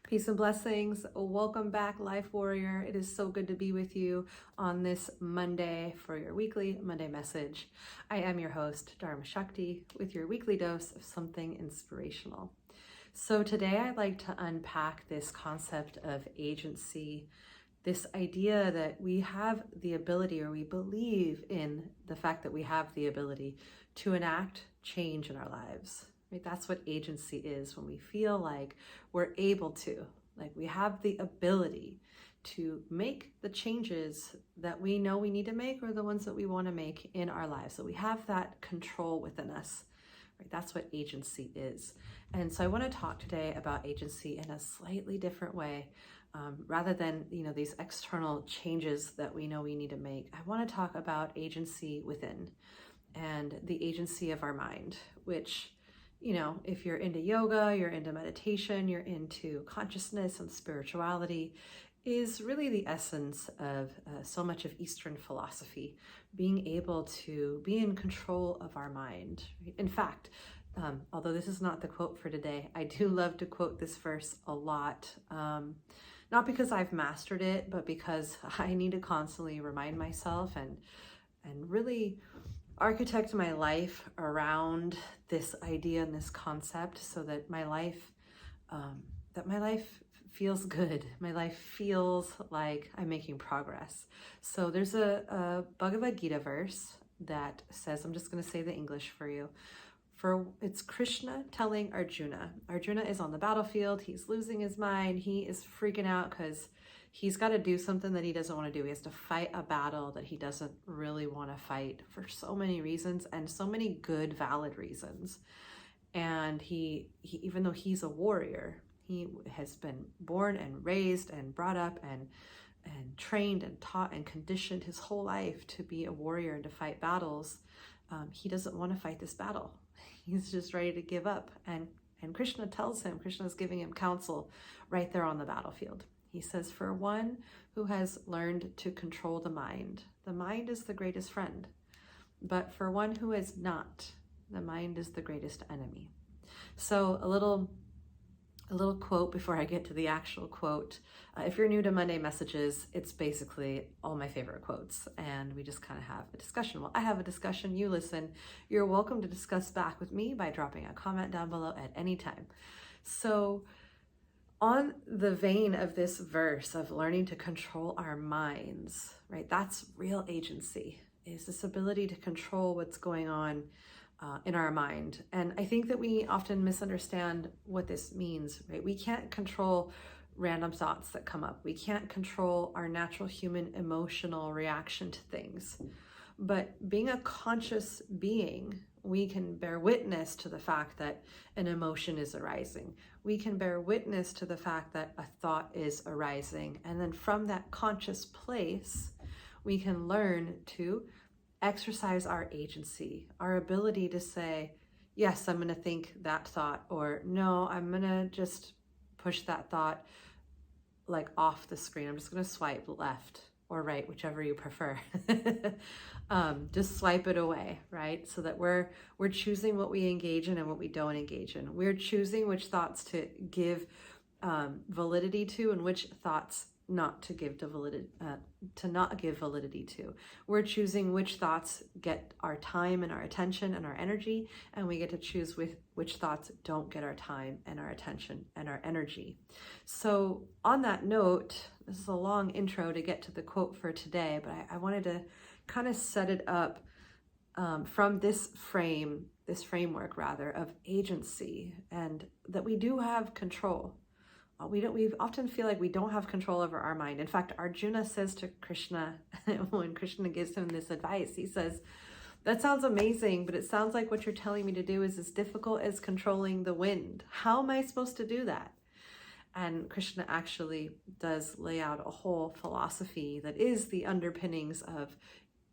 Peace and blessings. Welcome back, Life Warrior. It is so good to be with you on this Monday for your weekly Monday message. I am your host, Dharma Shakti, with your weekly dose of something inspirational. So today I'd like to unpack this concept of agency, this idea that we have the ability, or we believe in the fact that we have the ability to enact change in our lives. Right? That's what agency is, when we feel like we're able to, like we have the ability to make the changes that we know we need to make, or the ones that we want to make in our lives. So we have that control within us. Right? That's what agency is. And so I want to talk today about agency in a slightly different way. Rather than, these external changes that we know we need to make, I want to talk about agency within and the agency of our mind, which, if you're into yoga, you're into meditation, you're into consciousness and spirituality, is really the essence of so much of Eastern philosophy, being able to be in control of our mind. In fact, although this is not the quote for today, I do love to quote this verse a lot. Not because I've mastered it, but because I need to constantly remind myself and really architect my life around this idea and this concept, so that my life feels good. My life feels like I'm making progress. So there's a Bhagavad Gita verse that says, I'm just going to say the English for you. It's Krishna telling Arjuna. Arjuna is on the battlefield. He's losing his mind. He is freaking out because he's got to do something that he doesn't want to do. He has to fight a battle that he doesn't really want to fight for so many reasons, and so many good, valid reasons. And he even though he's a warrior, he has been born and raised and brought up and trained and taught and conditioned his whole life to be a warrior and to fight battles. He doesn't want to fight this battle. He's just ready to give up. And Krishna tells him, Krishna is giving him counsel right there on the battlefield. He says, for one who has learned to control the mind is the greatest friend. But for one who is not, the mind is the greatest enemy. So a little quote before I get to the actual quote. If you're new to Monday Messages, it's basically all my favorite quotes, and we just kind of have a discussion. Well, I have a discussion, you listen. You're welcome to discuss back with me by dropping a comment down below at any time. So on the vein of this verse of learning to control our minds, right? That's real agency, is this ability to control what's going on in our mind. And I think that we often misunderstand what this means, right? We can't control random thoughts that come up. We can't control our natural human emotional reaction to things. But being a conscious being, we can bear witness to the fact that an emotion is arising. We can bear witness to the fact that a thought is arising. And then from that conscious place, we can learn to exercise our agency, our ability to say, yes, I'm going to think that thought, or no, I'm going to just push that thought like off the screen. I'm just going to swipe left or right, whichever you prefer. Just swipe it away, right? So that we're choosing what we engage in and what we don't engage in. We're choosing which thoughts to give validity to, and which thoughts not to give validity to. We're choosing which thoughts get our time and our attention and our energy, and we get to choose which thoughts don't get our time and our attention and our energy. So on that note, this is a long intro to get to the quote for today, but I wanted to kind of set it up from this framework rather, of agency, and that we do have control. We often feel like we don't have control over our mind. In fact, Arjuna says to Krishna, when Krishna gives him this advice, he says, that sounds amazing, but it sounds like what you're telling me to do is as difficult as controlling the wind. How am I supposed to do that? And Krishna actually does lay out a whole philosophy that is the underpinnings of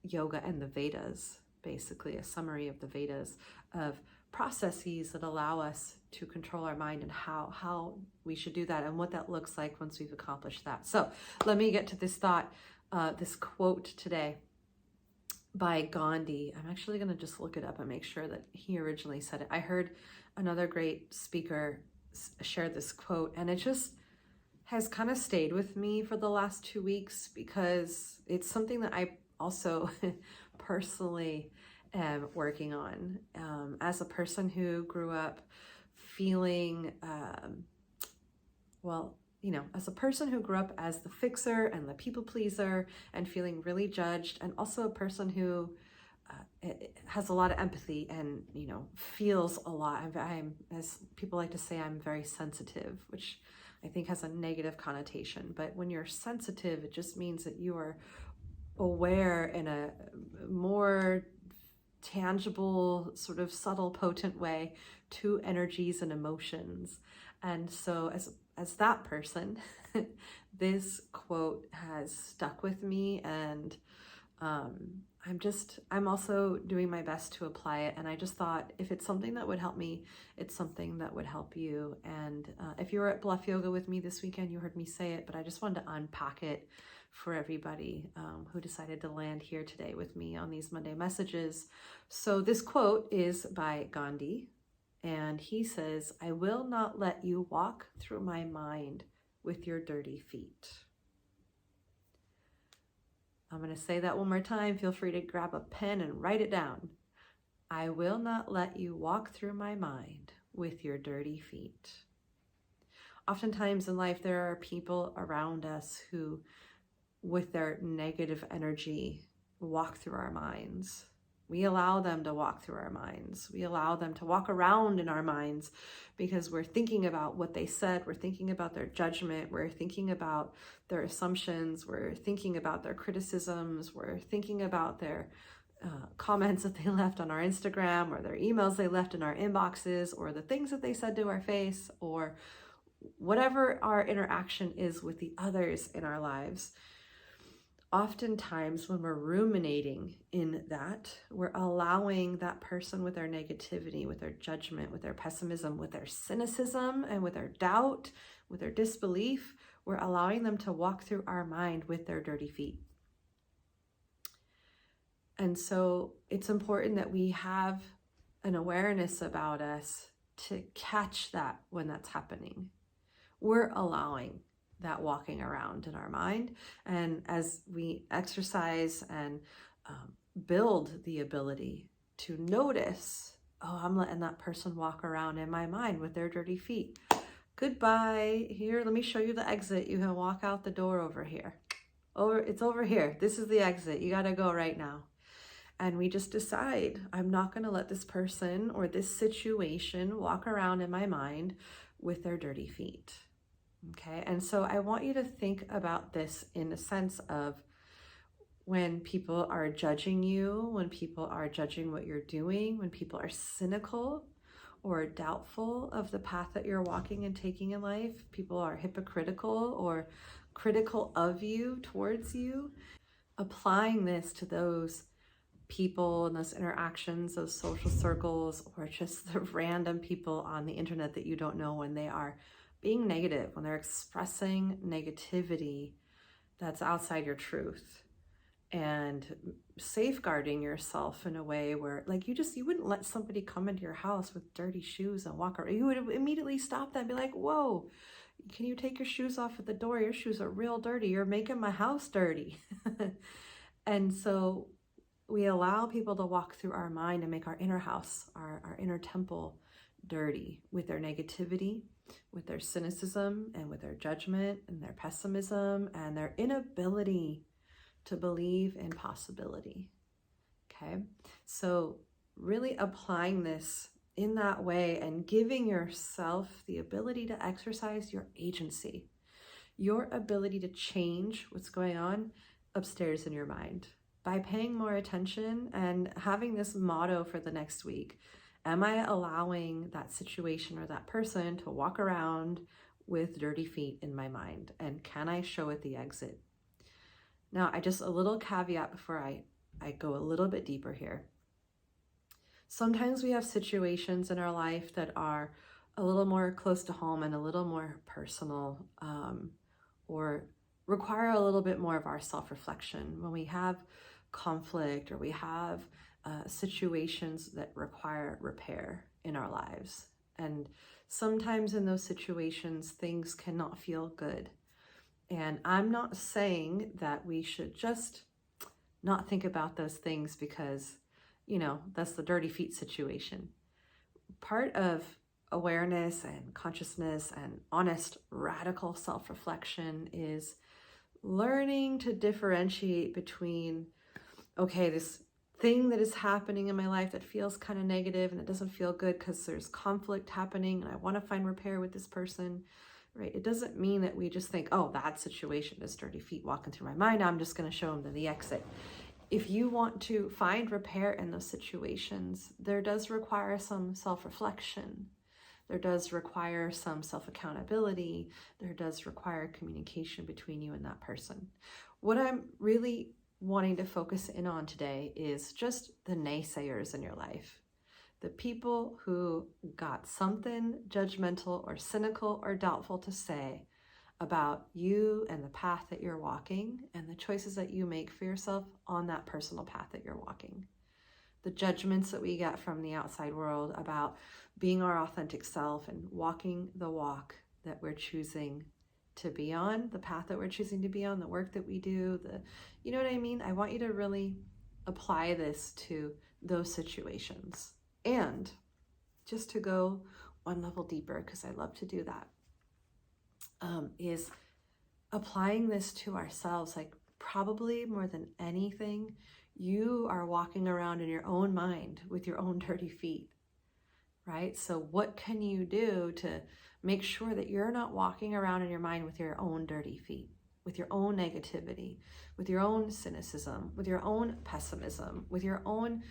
yoga and the Vedas, basically a summary of the Vedas, of processes that allow us to control our mind, and how we should do that, and what that looks like once we've accomplished that. So let me get to this thought, this quote today by Gandhi. I'm actually going to just look it up and make sure that he originally said it. I heard another great speaker share this quote, and it just has kind of stayed with me for the last 2 weeks because it's something that I also personally am working on. As a person who grew up feeling, as a person who grew up as the fixer and the people pleaser and feeling really judged, and also a person who has a lot of empathy and, feels a lot. I'm, as people like to say, I'm very sensitive, which I think has a negative connotation. But when you're sensitive, it just means that you are aware in a more tangible, sort of subtle, potent way to energies and emotions. And so as that person, this quote has stuck with me, and I'm also doing my best to apply it. And I just thought, if it's something that would help me, it's something that would help you. And if you were at Bluff Yoga with me this weekend, you heard me say it, but I just wanted to unpack it for everybody who decided to land here today with me on these Monday messages. So this quote is by Gandhi, and he says, "I will not let you walk through my mind with your dirty feet." I'm going to say that one more time. Feel free to grab a pen and write it down. I will not let you walk through my mind with your dirty feet. Oftentimes in life, there are people around us who, with their negative energy, walk through our minds. We allow them to walk through our minds. We allow them to walk around in our minds because we're thinking about what they said. We're thinking about their judgment. We're thinking about their assumptions. We're thinking about their criticisms. We're thinking about their comments that they left on our Instagram, or their emails they left in our inboxes, or the things that they said to our face, or whatever our interaction is with the others in our lives. Oftentimes when we're ruminating in that, we're allowing that person with their negativity, with their judgment, with their pessimism, with their cynicism, and with their doubt, with their disbelief, we're allowing them to walk through our mind with their dirty feet. And so it's important that we have an awareness about us to catch that when that's happening. We're allowing that walking around in our mind. And as we exercise and build the ability to notice, oh, I'm letting that person walk around in my mind with their dirty feet. Goodbye. Here, let me show you the exit. You can walk out the door over here. It's over here. This is the exit. You got to go right now. And we just decide, I'm not going to let this person or this situation walk around in my mind with their dirty feet. Okay, and so I want you to think about this in the sense of when people are judging you, when people are judging what you're doing, when people are cynical or doubtful of the path that you're walking and taking in life, people are hypocritical or critical of you, towards you. Applying this to those people and those interactions, those social circles, or just the random people on the internet that you don't know, when they are being negative, when they're expressing negativity that's outside your truth, and safeguarding yourself in a way where, like, you wouldn't let somebody come into your house with dirty shoes and walk around. You would immediately stop them and be like, whoa, can you take your shoes off at the door? Your shoes are real dirty. You're making my house dirty. And so we allow people to walk through our mind and make our inner house, our inner temple, dirty with their negativity, with their cynicism, and with their judgment and their pessimism and their inability to believe in possibility. Okay, so really applying this in that way and giving yourself the ability to exercise your agency, your ability to change what's going on upstairs in your mind by paying more attention and having this motto for the next week. Am I allowing that situation or that person to walk around with dirty feet in my mind? And can I show it the exit? Now, a little caveat before I go a little bit deeper here. Sometimes we have situations in our life that are a little more close to home and a little more personal, or require a little bit more of our self-reflection. When we have conflict, or we have situations that require repair in our lives. And sometimes in those situations, things cannot feel good. And I'm not saying that we should just not think about those things because, that's the dirty feet situation. Part of awareness and consciousness and honest, radical self-reflection is learning to differentiate between, okay, this thing that is happening in my life that feels kind of negative and it doesn't feel good because there's conflict happening and I want to find repair with this person, right? It doesn't mean that we just think, oh, that situation is dirty feet walking through my mind, I'm just going to show them to the exit. If you want to find repair in those situations, there does require some self-reflection. There does require some self-accountability. There does require communication between you and that person. What I'm really wanting to focus in on today is just the naysayers in your life. The people who got something judgmental or cynical or doubtful to say about you and the path that you're walking and the choices that you make for yourself on that personal path that you're walking. The judgments that we get from the outside world about being our authentic self and walking the walk that we're choosing to be on, the path that we're choosing to be on, the work that we do, you know what I mean? I want you to really apply this to those situations. And just to go one level deeper, because I love to do that, is applying this to ourselves. Like, probably more than anything, you are walking around in your own mind with your own dirty feet, right? So what can you do to make sure that you're not walking around in your mind with your own dirty feet, with your own negativity, with your own cynicism, with your own pessimism, with your own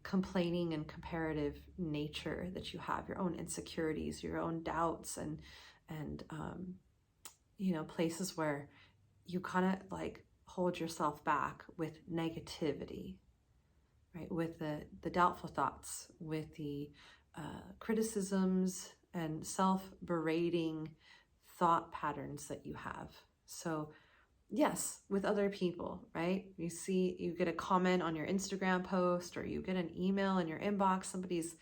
complaining and comparative nature that you have, your own insecurities, your own doubts, and places where you kind of like hold yourself back with negativity, right? With the doubtful thoughts, with the criticisms and self-berating thought patterns that you have. So yes, with other people, right? You get a comment on your Instagram post, or you get an email in your inbox, somebody's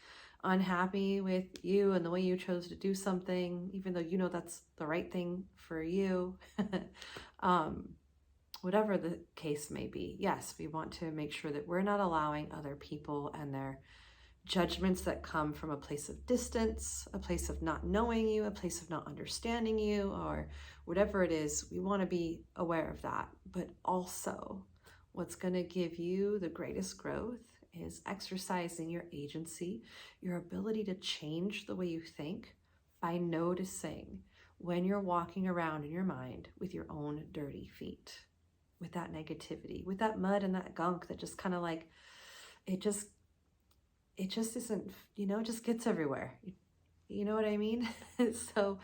unhappy with you and the way you chose to do something, even though you know that's the right thing for you. Whatever the case may be, yes, we want to make sure that we're not allowing other people and their judgments that come from a place of distance, a place of not knowing you, a place of not understanding you, or whatever it is. We want to be aware of that. But also, what's going to give you the greatest growth is exercising your agency, your ability to change the way you think by noticing when you're walking around in your mind with your own dirty feet, with that negativity, with that mud and that gunk that just kind of like, it just isn't, it just gets everywhere. You know what I mean? So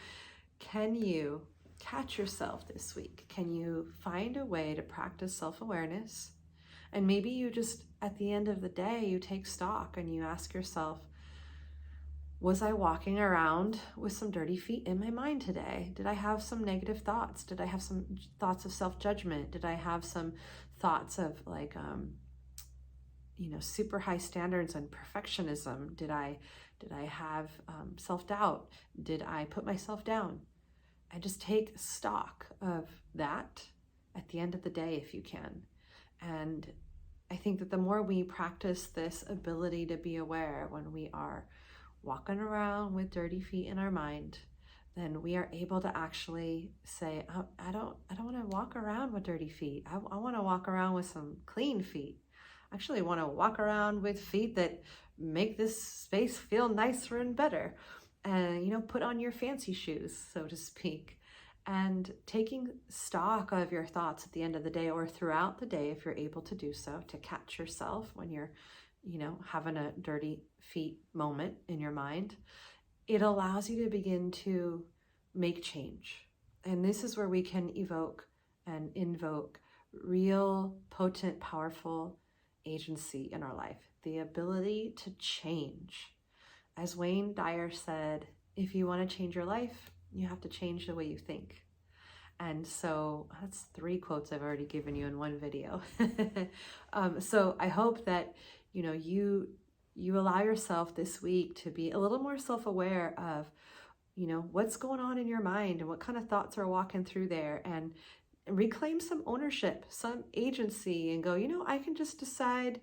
can you catch yourself this week? Can you find a way to practice self-awareness? And maybe you just, at the end of the day, you take stock and you ask yourself, was I walking around with some dirty feet in my mind today? Did I have some negative thoughts? Did I have some thoughts of self-judgment? Did I have some thoughts of like, super high standards and perfectionism? Did I have self-doubt? Did I put myself down? And just take stock of that at the end of the day if you can. And I think that the more we practice this ability to be aware when we are walking around with dirty feet in our mind, then we are able to actually say, oh, I don't want to walk around with dirty feet. I want to walk around with some clean feet. I actually want to walk around with feet that make this space feel nicer and better. And, put on your fancy shoes, so to speak. And taking stock of your thoughts at the end of the day or throughout the day, if you're able to do so, to catch yourself when you're, having a dirty feet moment in your mind, it allows you to begin to make change. And this is where we can evoke and invoke real, potent, powerful agency in our life, the ability to change. As Wayne Dyer said, if you want to change your life, you have to change the way you think. And so that's 3 quotes I've already given you in one video. So I hope that, you allow yourself this week to be a little more self-aware of what's going on in your mind and what kind of thoughts are walking through there, and reclaim some ownership, some agency, and go, I can just decide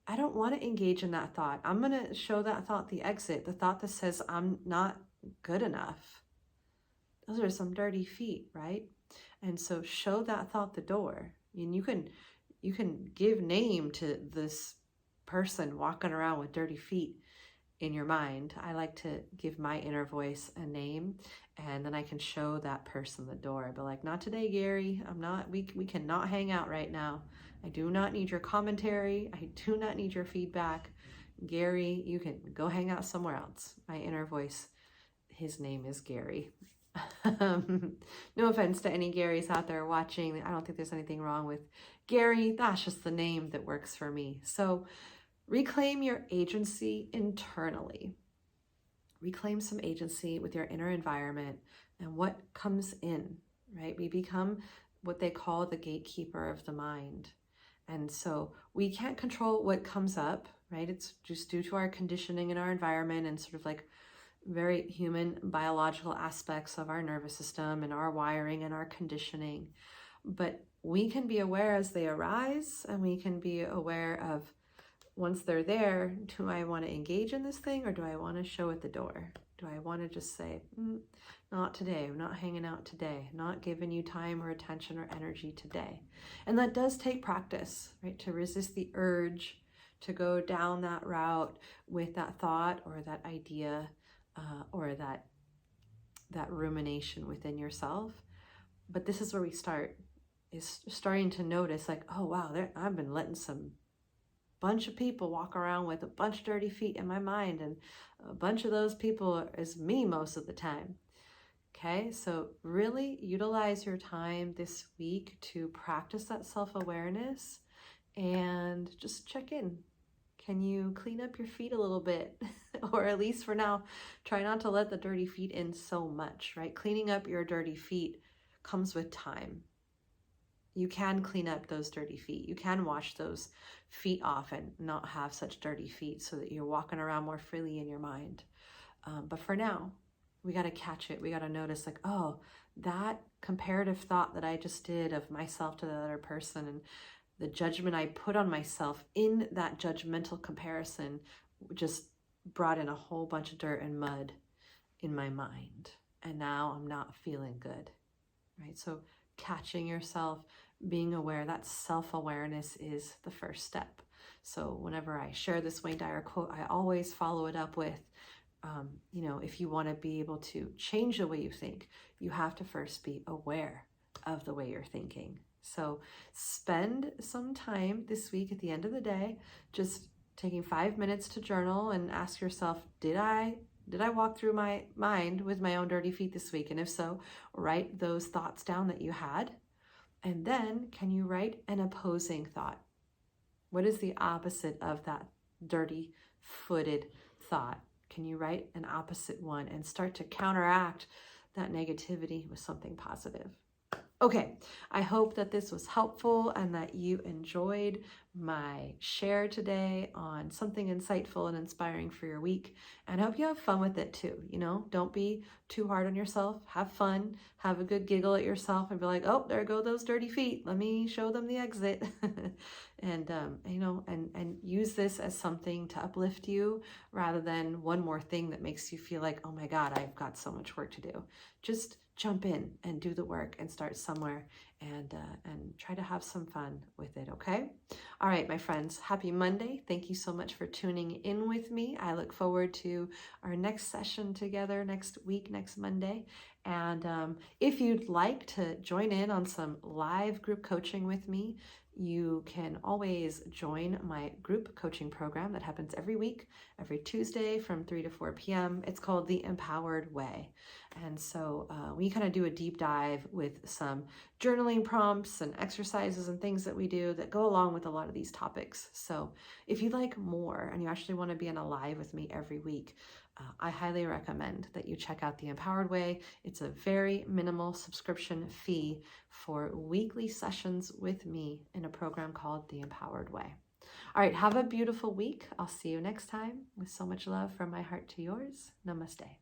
I don't want to engage in that thought. I'm going to show that thought the exit, the thought that says I'm not good enough. Those are some dirty feet, right? And so show that thought the door. And you can give name to this person walking around with dirty feet in your mind. I like to give my inner voice a name, and then I can show that person the door. I'd be like, not today, Gary. We cannot hang out right now. I do not need your commentary. I do not need your feedback. Gary, you can go hang out somewhere else. My inner voice, his name is Gary. No offense to any Garys out there watching. I don't think there's anything wrong with Gary. That's just the name that works for me. So reclaim your agency internally. Reclaim some agency with your inner environment and what comes in, right? We become what they call the gatekeeper of the mind. And so we can't control what comes up, right? It's just due to our conditioning in our environment and sort of like very human biological aspects of our nervous system and our wiring and our conditioning. But we can be aware as they arise, and we can be aware of, once they're there, do I want to engage in this thing, or do I want to show it the door? Do I want to just say, not today, I'm not hanging out today, not giving you time or attention or energy today? And that does take practice, right? To resist the urge to go down that route with that thought or that idea or that rumination within yourself. But this is where we start, is starting to notice like, oh wow, I've been letting some bunch of people walk around with a bunch of dirty feet in my mind, and a bunch of those people is me most of the time. Okay, so really utilize your time this week to practice that self-awareness and just check in. Can you clean up your feet a little bit? Or at least for now, try not to let the dirty feet in so much, right? Cleaning up your dirty feet comes with time. You can clean up those dirty feet. You can wash those feet off and not have such dirty feet so that you're walking around more freely in your mind. But for now, we got to catch it. We got to notice like, oh, that comparative thought that I just did of myself to the other person, and the judgment I put on myself in that judgmental comparison just brought in a whole bunch of dirt and mud in my mind. And now I'm not feeling good, right? So catching yourself, being aware, that self-awareness is the first step. So whenever I share this Wayne Dyer quote, I always follow it up with, if you want to be able to change the way you think, you have to first be aware of the way you're thinking. So spend some time this week at the end of the day, just taking 5 minutes to journal and ask yourself, did I walk through my mind with my own dirty feet this week? And if so, write those thoughts down that you had. And then can you write an opposing thought? What is the opposite of that dirty footed thought? Can you write an opposite one and start to counteract that negativity with something positive? Okay, I hope that this was helpful and that you enjoyed my share today on something insightful and inspiring for your week. And I hope you have fun with it too. Don't be too hard on yourself. Have fun, have a good giggle at yourself and be like, oh, there go those dirty feet. Let me show them the exit. and use this as something to uplift you rather than one more thing that makes you feel like, oh my God, I've got so much work to do. Just jump in and do the work and start somewhere and try to have some fun with it, okay? All right, my friends, happy Monday. Thank you so much for tuning in with me. I look forward to our next session together next week, next Monday. And if you'd like to join in on some live group coaching with me, you can always join my group coaching program that happens every week, every Tuesday from 3 to 4 p.m. It's called The Empowered Way. And so we kind of do a deep dive with some journaling prompts and exercises and things that we do that go along with a lot of these topics. So if you'd like more and you actually want to be in a live with me every week, I highly recommend that you check out The Empowered Way. It's a very minimal subscription fee for weekly sessions with me in a program called The Empowered Way. All right, have a beautiful week. I'll see you next time with so much love from my heart to yours. Namaste.